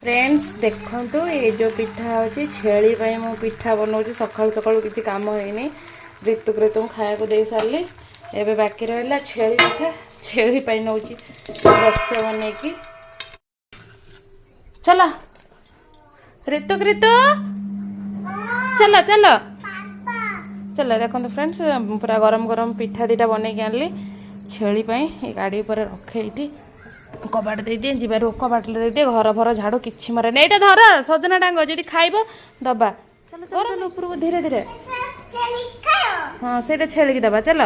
friends देखंतु ये जो पिठा होची छेली पई मु पिठा बनाउची सकाळ सकाळ किछि काम होइनी ऋतु कृतु खाया को दे सारली एबे बाकी रहला छेली पिठा छेली पई नउची रस बने की चला ऋतु कृतु चला चला चला देखंतु फ्रेंड्स पूरा गरम गरम पिठा दीटा बने के आनली छेली पई ए गाड़ी ऊपर रखे इठी कबाट दे दिए जीवार कबाट दे दिए घर भर झाड़ू किछि मारे नहीं धर सजना डांग जदि खाइब दबा चल ऊपर को धीरे धीरे हाँ से छेली की दबा चल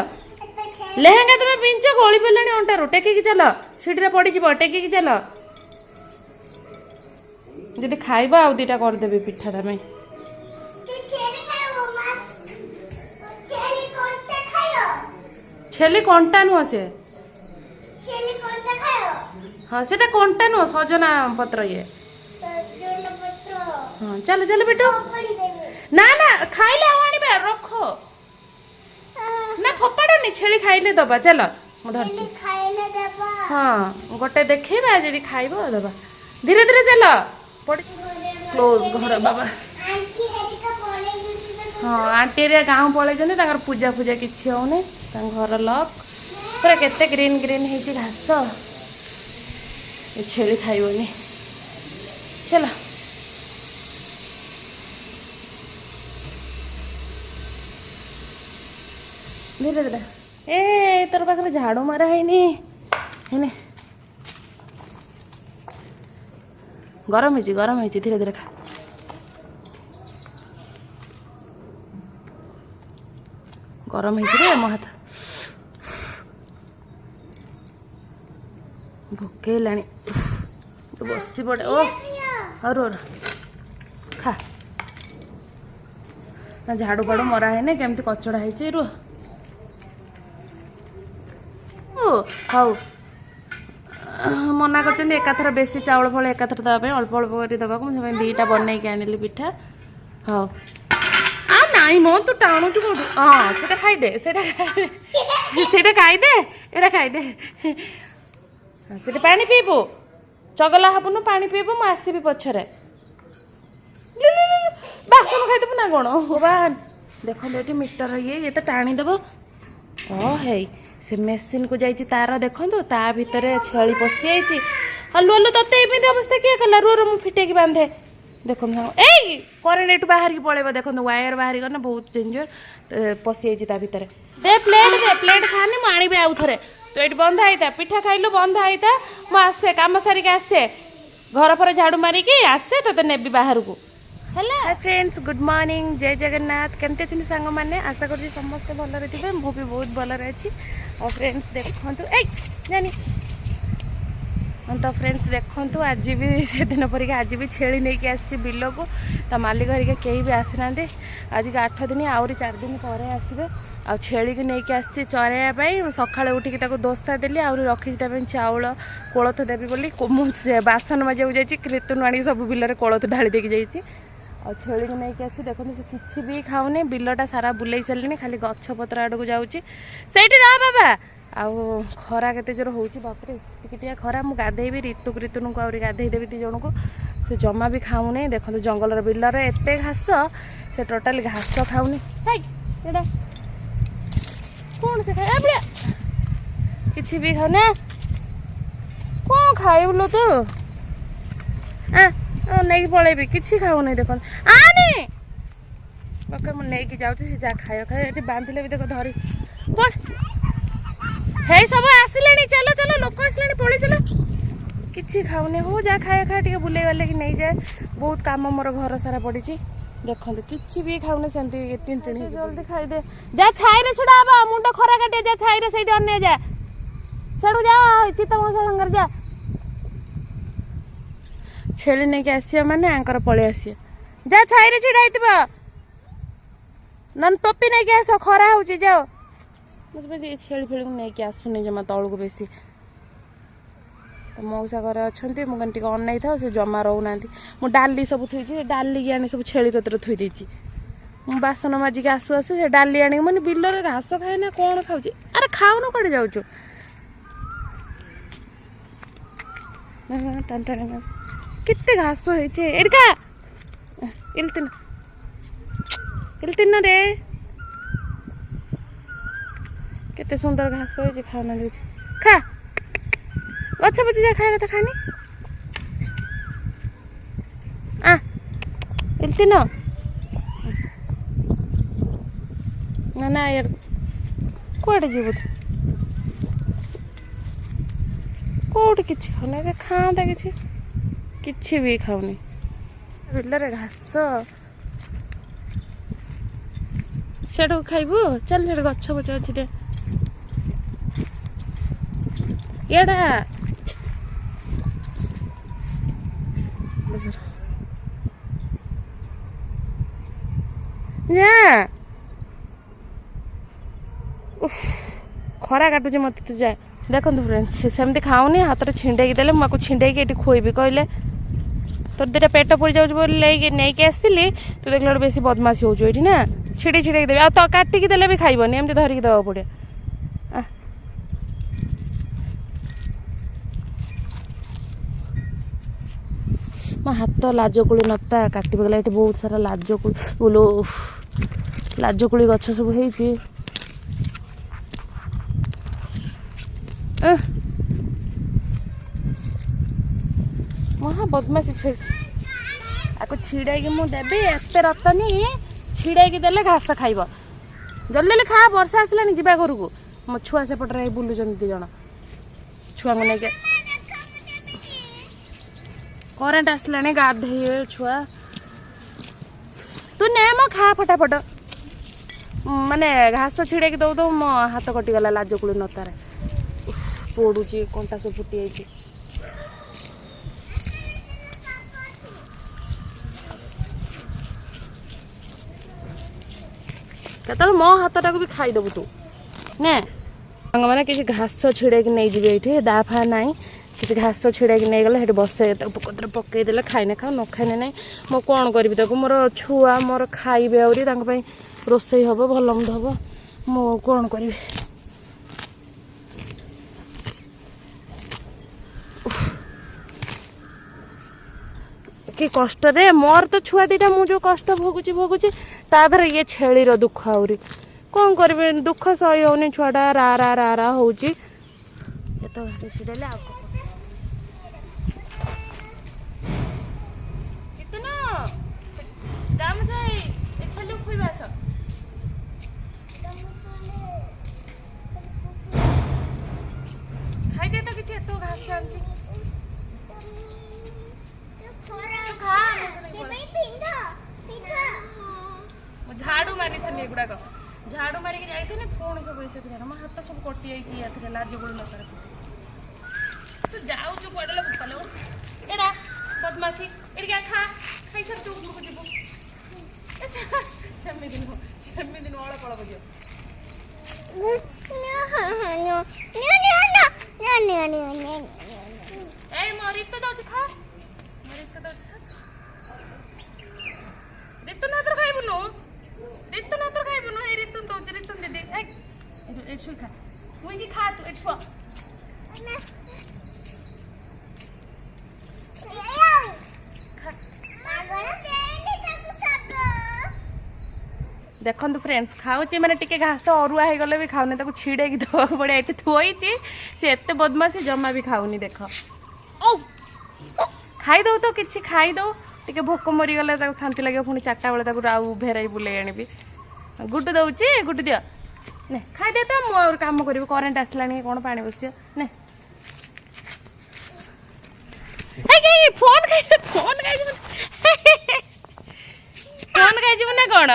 लेहेंगा तुम्हें पिंच गोली पड़े अंटारू टेक चल सीढ़ी पड़ टेक चल जदि खाइब आउ दीटा करदेवी पिठा तमें छेली कंटा नुह से हाँ सेटा कंटा नुह सजना पत्र ये हाँ चल चल बेटू ना ना खाइले आनिबे रख ना फपाड़नी छेली खाइले दबा चल मु धरची हाँ गोटे देखा जदि खाइब दबा धीरे धीरे चल क्लोज घर बाबा हाँ आंटी रे गाँव पलैछन्ति पूजा पूजा किछि होने घर लक पूरा केते ग्रीन ग्रीन है घास ये छेली खाइबनी चलो धीरे धीरे ए तोर पाखे झाड़ू मारा है गरम है धीरे धीरे खा गरम है मो हाथ भोकेला बसी पड़े ओ और खा ना झाड़ू फाड़ू मरा है केमती कचड़ा है रुह हाउ मना कर एकाथर बेसी चाउल फल एकाथर देवाई अल्प अल्प कर देवा दीटा बनई के आनिली पिठा हाउ आ नाई मो तू टाणुचु कौटू हाँ से खाईदे से खाईदे एटा खाईदे से पानी पीबू चगला हबुनु पानी पीबू मु आसबि पछरे बासन खाईदेबू ना कौन भगवान देख ये मीटर ये तो टाणी देव ओ है से मेसीन को जाइए तार देखो ता भितर छेली पशि जाइए हलु हलु तते एमती अवस्था किए कला रुह मु फिटे बांधे देखो ए करेन्ट एटू बाहर की पड़ेब देखो वायर बाहर गना बहुत डेंजर पशि जाइए भितर दे प्लेट खानी मु आनी आउ थे तो ये बंधा ही था पिठा खाइलु बंधा ही था मु आसे काम सारिक आसे घर पर झाड़ू मारिकी आसे तो नेबी बाहर को hello hi friends good morning जय जगन्नाथ केमती अच्छे सांग मैंने आशा करी समस्ते भलरे थे मु भी बहुत भलरे अच्छी और फ्रेंड्स देखु ए जानी तो फ्रेंड्स देखु आज भी से दिन पर आज भी छेली नहीं कि आसी बिल को तो मालिक हरिका कहीं भी आसी ना आज के 8 दिन आहरी 4 दिन पर आसबे आ छेली को लेकिन आसी चरैया सकाଳେ उठिकी दोस्ता देली आहरी रखी चाउल कोलथ देवी बोली मुझे बासन मजा जाइए कृतन आनी सब बिलर कोलथ ढाली देकी जाइए आ छेली को लेकिन आसी देखो किसी भी खाऊनी बिलटा सारा बुले सारे खाली गछ पत्र आड़ को जाऊँगी सही रह बाबा आउ खरा केते जोर होची बापरे टिकिटिया खरा मु गाधेबी ऋतु को आउरी गाधेई देबी ती जणको से जमा भी खाऊनी देखो जंगलर बिलर एते घास से टोटाली घास खाऊनी हाय एडा कौन से खाए बड़िया किसी भी खाऊना कौन खाइबलो तू नहीं पलैबी किसी खाऊनी देखो आनी ओके मु नहीं जाऊँ सी जा खाए खाए ये बांधिले भी देखो धरी पड़ हे सब आसिले चलो चलो लोक आसिले पड़े चलो किसी खाऊनी हो जा खाए खाए टे बुले वाले कि नहीं जाए बहुत काम मोर घर सारा पड़ी देखते किसी भी खाऊनी सेमती टिन टिन जल्दी खाईदे जा छाई छुड़ा हवा मुंड खरा काटे जा छाई से अने जा सेठू जा चित्त मशा संगे जा छेली नहीं आसिया माने आंकर पलि आसिए जा छाई छिड़ा नन टोपी नहीं आस खरा हो जाओ मुझे छेली फेली नहीं आसुनी जमा तौल को बेसी तो मौसा घर अच्छा मुझे अनाई था से जमा रोना मु डाली सब थी डाली आनी सब छेली कतर थी देती बासन माजिक आसु आसु से डाली आनी मैंने बिलर घास खाए ना कौन खाऊ अरे खाऊन कड़े जाऊँ କେତେ ଘାସ ହେଇଛି ଏଡିକା ଇଲତିନ ରେ କେତେ ସୁନ୍ଦର ଘାସ ହେଇଛି ଖାଉନା ଦେଇଛି ଖା ଗଛ ପଚି ଯା ଖାଇବା କଥା ଖାନି ଇଲତିନ ନା ନା ୟାର କୁଆଡ଼େ ଯିବୁ ତୁ କୋଉଠି କିଛି ଖାଉନି ଏବେ ଖାଆନ୍ତା କିଛି ବି ଖାଉନି ବିଲରେ ଘାସ ସେଠୁ ଖାଇବୁ ଚାଲ ସେଠି ଗଛ ପଛ ଅଛି ଦେ ଏଇଟା ଯା ଖରା କାଟୁଛି ମତେ ତୁ ଯା ଦେଖନ୍ତୁ ଫ୍ରେଣ୍ଡସ୍ ସେ ସେମିତି ଖାଉନି ହାତରେ ଛିଣ୍ଡେଇକି ଦେଲେ ମୁଁ ଆକୁ ଛିଣ୍ଡେଇକି ଏଠି ଖୁଆଇବି କହିଲେ ତୋର ଦୁଇଟା ପେଟ ପୋଡ଼ିଯାଉଛି ବୋଲି ନେଇକି ଆସିଥିଲି ତୁ ଦେଖିଲା ବେଳକୁ ବେଶୀ ବଦମାସି ହେଉଛୁ ଏଇଠି ନା ଛିଡ଼େଇକି ଦେବି ଆଉ ତ କାଟିକି ଦେଲେ ବି ଖାଇବନି ଏମିତି ଧରିକି ଦେବାକୁ ପଡ଼ିବ ମୋ ହାତ ଲାଜକୁଳି ନତା କାଟି ପକେଇଲା ଏଠି ବହୁତ ସାରା ଲାଜକୁଳି ଗଛ ସବୁ ହେଇଛି ମହା ବଦମାସି ଆକୁ ଛିଡ଼େଇକି ମୁଁ ଦେବି ଏତେ ରତନି ଛିଡ଼େଇକି ଦେଲେ ଘାସ ଖାଇବ ଜଲ୍ଦି ଜଲ୍ଦି ଖା ବର୍ଷା ଆସିଲାଣି ଯିବା ଘରକୁ ମୋ ଛୁଆ ସେପଟରେ ବୁଲୁଛନ୍ତି 2 ଜଣ ଛୁଆଙ୍କୁ ନେଇକି କରେଣ୍ଟ ଆସିଲାଣି ଗାଧେଇବେ ଛୁଆ ତୁ ନେ ମୋ ଖା ଫଟାଫଟ ମାନେ ଘାସ ଛିଡ଼େଇକି ଦଉ ମୋ ହାତ କଟିଗଲା ଲାଜକୁଳି ନତାରେ ପୋଡ଼ୁଛି କଣ୍ଟା ସବୁ ଫୁଟି ଯାଇଛି କେତେବେଳେ ମୋ ହାତଟାକୁ ବି ଖାଇଦେବୁ ତୁ ନେ ସାଙ୍ଗମାନେ କିଛି ଘାସ ଛିଡ଼େଇକି ନେଇଯିବେ ଏଇଠି ଦା ଫା ନାହିଁ କିଛି ଘାସ ଛିଡ଼େଇକି ନେଇଗଲେ ସେଠି ବସେଇ ତାକୁ ପକତରେ ପକେଇଦେଲେ ଖାଇନେ ଖାଉ ନ ଖାଇନେ ନାହିଁ ମୁଁ କ'ଣ କରିବି ତାକୁ ମୋର ଛୁଆ ମୋର ଖାଇବେ ଆହୁରି ତାଙ୍କ ପାଇଁ ରୋଷେଇ ହେବ ଭଲ ମନ୍ଦ ହେବ ମୁଁ କ'ଣ କରିବି କି କଷ୍ଟରେ ମୋର ତ ଛୁଆ ଦିଟା ମୁଁ ଯେଉଁ କଷ୍ଟ ଭୋଗୁଛି ତା ଦେହରେ ଇଏ ଛେଳିର ଦୁଃଖ ଆହୁରି କ'ଣ କରିବି ଦୁଃଖ ସହି ହେଉନି ଛୁଆଟା ରା ରା ରା ରା ହେଉଛି ଏତ ଘାସ ଛିଡ଼େଇଲେ ଆଉ ଖାଇଦିଏ ତ କିଛି ଏତ ଘାସ ଆଣିଛି ଝାଡୁ ମାରିଥିଲି ଏଗୁଡାକ ଝାଡୁ ମାରିକି ଯାଇଥିଲି ପୁଣି ସବୁ ଏସବୁ ମୋ ହାତ ସବୁ କଟି ଯାଇଛି ଏଥିରେ ଲାଜକୁଳି ନତାରେ ତୁ ଯାଉଛୁ କୁଆଡେ ଲୋ ଏଇଟା ବଦମାସି ଏଇଠି ଖା ଖାଇସାରି ତୁ ଉପରକୁ ଯିବୁ ସେମିତି ନୁହଁ ଅଳପ ଅଳପ ଯିବ ଏଇ ମୋ ରିତୁ ଦଉଛି ଖା ରିତୁ ନାତର ଖାଇବୁନୁ ଏଇ ରିତୁ ଦଉଛି ରିତୁ ଦିଦି ଏଠି ଶୁଇ ଖା ମୁଇଁ ଖା ତୁ ଏଠି ଶୁଆ ଦେଖନ୍ତୁ ଫ୍ରେଣ୍ଡସ୍ ଖାଉଛି ମାନେ ଟିକେ ଘାସ ଅରୁଆ ହେଇଗଲେ ବି ଖାଉନି ତାକୁ ଛିଡ଼େଇକି ଦେବାକୁ ପଡ଼ିବ ଏଠି ଥୋଇଛି ସେ ଏତେ ବଦମାସି ଜମା ବି ଖାଉନି ଦେଖ ଖାଇଦଉ ତ କିଛି ଖାଇଦଉ ଟିକେ ଭୋକ ମରିଗଲେ ତାକୁ ଶାନ୍ତି ଲାଗିବ ପୁଣି 4ଟା ବେଳେ ତାକୁ ଆଉ ଭେରାଇ ବୁଲେଇ ଆଣିବି ଗୁଡୁ ଦଉଛି ଗୁଡୁ ଦିଅ ନେ ଖାଇଦିଅ ତ ମୁଁ ଆଉ କାମ କରିବି କରେଣ୍ଟ ଆସିଲାଣି କ'ଣ ପାଣି ବସିବ ନେ ଫୋନ୍ ଖାଇଯିବୁ ନା କ'ଣ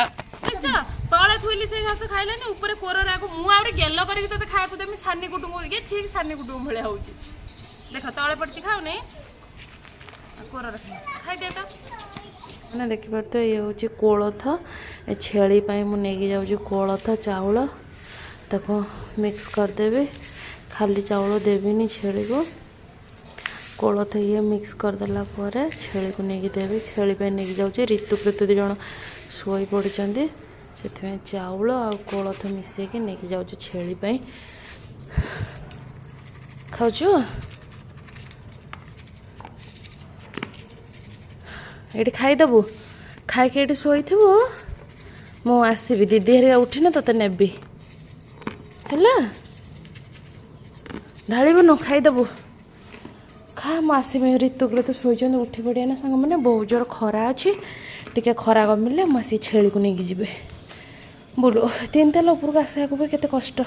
ତଳେ ଥୋଇଲି ସେ ଘାସ ଖାଇଲାନି ଉପରେ କୋରରେ ଆକୁ ମୁଁ ଆହୁରି ଗେଲ କରିକି ତତେ ଖାଇବାକୁ ଦେମି ସାନି କୁଟୁମ୍ବ ଇଏ ଠିକ୍ ସାନି କୁଟୁମ୍ବ ଭଳିଆ ହେଉଛି ଦେଖ ତଳେ ପଡ଼ିଛି ଖାଉନି କୋରରେ ଖାଇଦିଏ ତ ମାନେ ଦେଖିପାରୁଥିବେ ଇଏ ହେଉଛି କୋଳଥ ଏ ଛେଳି ପାଇଁ ମୁଁ ନେଇକି ଯାଉଛି କୋଳଥ ଚାଉଳ ତାକୁ ମିକ୍ସ କରିଦେବି ଖାଲି ଚାଉଳ ଦେବିନି ଛେଳିକୁ କୋଳଥ ଇଏ ମିକ୍ସ କରିଦେଲା ପରେ ଛେଳିକୁ ନେଇକି ଦେବି ଛେଳି ପାଇଁ ନେଇକି ଯାଉଛି ରିତୁ 2 ଜଣ ଶୋଇ ପଡ଼ିଛନ୍ତି ସେଥିପାଇଁ ଚାଉଳ ଆଉ କୋଳଥ ମିଶେଇକି ନେଇକି ଯାଉଛି ଛେଳି ପାଇଁ ଖାଉଛୁ ଏଇଠି ଖାଇଦେବୁ ଖାଇକି ଏଇଠି ଶୋଇଥିବୁ ମୁଁ ଆସିବି ଦିଦି ହେରିକା ଉଠିନେ ତୋତେ ନେବି ହେଲା ଢାଳିବୁନୁ ଖାଇଦେବୁ ଖା ମୁଁ ଆସିବି ଋତୁକୁରେ ତ ଶୋଇଛନ୍ତି ଉଠି ପଡ଼ିଆ ନା ସାଙ୍ଗମାନେ ବହୁତ ଜୋର ଖରା ଅଛି ଟିକେ ଖରା କମିଲେ ମୁଁ ଆସିକି ଛେଳିକୁ ନେଇକି ଯିବି ବୁଲୁ ତିନି ତାଲା ଉପରକୁ ଆସିବାକୁ ବି କେତେ କଷ୍ଟ